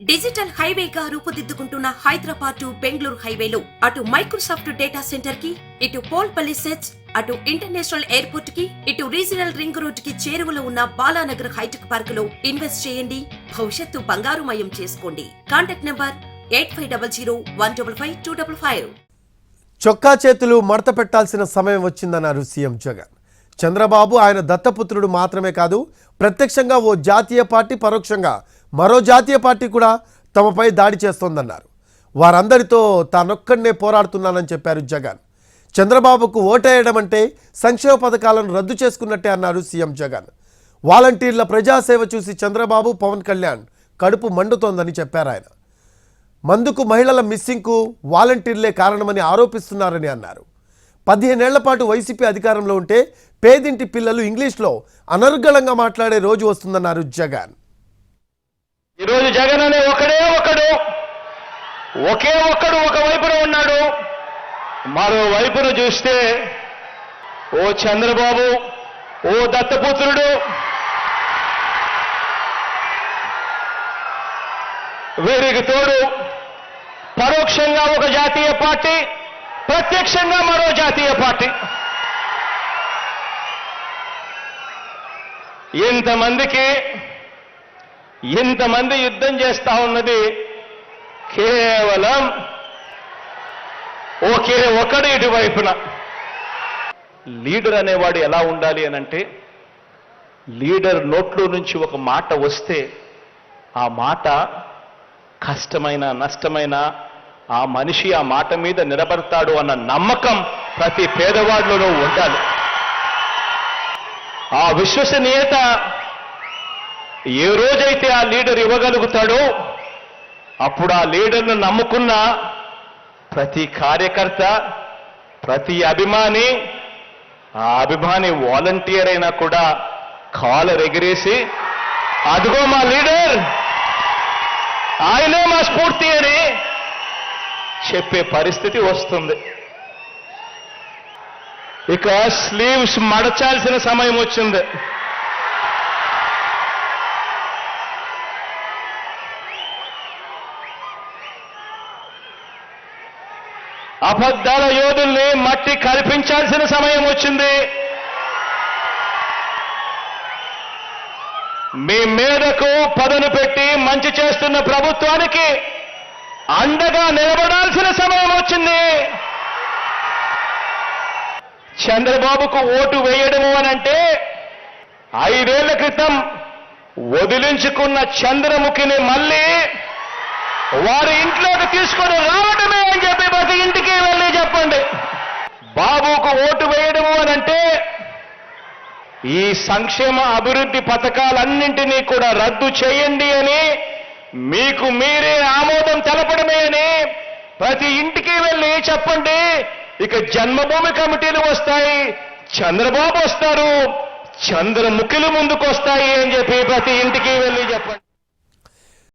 Digital హైవేగా రూపుదిద్దుకుంటున్న Hyderabad to Bengaluru హైవేలో అటు Microsoft data centre కి, ఇటు పోల్పల్లి సెట్స్, అటు ఇంటర్నేషనల్ ఎయిర్పోర్ట్ కి, ఇటు రీజనల్ రింగ్ రోడ్ కి చేరువలో ఉన్న బాలానగర్ హైటెక్ పార్క్ లో ఇన్వెస్ట్ చేయండి. భవిష్యత్తు బంగారుమయం చేసుకోండి. Contact number 8500155255. చొక్కా చేతులు మడత పెట్టాల్సిన సమయం వచ్చిందన్నారు సీఎం జగన్. చంద్రబాబు ఆయన దత్తపుత్రుడు మాత్రమే కాదు, ప్రత్యక్షంగా ఓ జాతీయ పార్టీ, పరోక్షంగా మరో జాతీయ పార్టీ కూడా తమపై దాడి చేస్తోందన్నారు. వారందరితో తానొక్కడనే పోరాడుతున్నానని చెప్పారు జగన్. చంద్రబాబుకు ఓటేయడం అంటే సంక్షేమ పథకాలను రద్దు చేసుకున్నట్టే అన్నారు సీఎం జగన్. వాలంటీర్ల ప్రజాసేవ చూసి చంద్రబాబు, పవన్ కళ్యాణ్ కడుపు మండుతోందని చెప్పారు ఆయన. మందుకు, మహిళల మిస్సింగ్కు వాలంటీర్లే కారణమని ఆరోపిస్తున్నారని అన్నారు. 15 ఏళ్ల పాటు వైసీపీ అధికారంలో ఉంటే పేదింటి పిల్లలు ఇంగ్లీష్లో అనర్గళంగా మాట్లాడే రోజు వస్తుందన్నారు జగన్. ఈరోజు జగన్ అనే ఒకే ఒక్కడు ఒకవైపున ఉన్నాడు. మరోవైపున చూస్తే ఓ చంద్రబాబు, ఓ దత్తపుత్రుడు, వీరికి తోడు పరోక్షంగా ఒక జాతీయ పార్టీ, ప్రత్యక్షంగా మరో జాతీయ పార్టీ. ఇంతమంది యుద్ధం చేస్తా ఉన్నది కేవలం ఒకే ఒకడు ఇటువైపున. లీడర్ అనేవాడు ఎలా ఉండాలి అనంటే, లీడర్ నోట్లో నుంచి ఒక మాట వస్తే ఆ మాట కష్టమైన, నష్టమైన ఆ మనిషి ఆ మాట మీద నిలబడతాడు అన్న నమ్మకం ప్రతి పేదవాడిలోనూ ఉండాలి. ఆ విశ్వసనీయత ఏ రోజైతే ఆ లీడర్ ఇవ్వగలుగుతాడో అప్పుడు ఆ లీడర్ను నమ్ముకున్న ప్రతి కార్యకర్త, ప్రతి అభిమాని, ఆ అభిమాని వాలంటీర్ అయినా కూడా కాలర్ ఎగిరేసి అదిగో మా లీడర్, ఆయనే మా స్ఫూర్తి అని చెప్పే పరిస్థితి వస్తుంది. ఇక స్లీవ్స్ మడచాల్సిన సమయం వచ్చింది. అబద్ధాల యోధుల్ని మట్టి కల్పించాల్సిన సమయం వచ్చింది. మీ మీదకు పదును పెట్టి మంచి చేస్తున్న ప్రభుత్వానికి అండగా నిలబడాల్సిన సమయం వచ్చింది. చంద్రబాబుకు ఓటు వేయడము అనంటే 5 ఏళ్ల క్రితం వదిలించుకున్న చంద్రముఖిని మళ్ళీ వారి ఇంట్లోకి తీసుకొని రావడమే అని చెప్పి ప్రతి ఇంటికి వెళ్ళి చెప్పండి. బాబుకు ఓటు వేయడము అనంటే ఈ సంక్షేమ అభివృద్ధి పథకాలన్నింటినీ కూడా రద్దు చేయండి అని మీకు మీరే ఆమోదం తెలపడమే అని ప్రతి ఇంటికి వెళ్ళి చెప్పండి. ఇక జన్మభూమి కమిటీలు వస్తాయి, చంద్రబాబు వస్తారు, చంద్రముఖిలు ముందుకు వస్తాయి అని చెప్పి ప్రతి ఇంటికి వెళ్ళి చెప్పండి.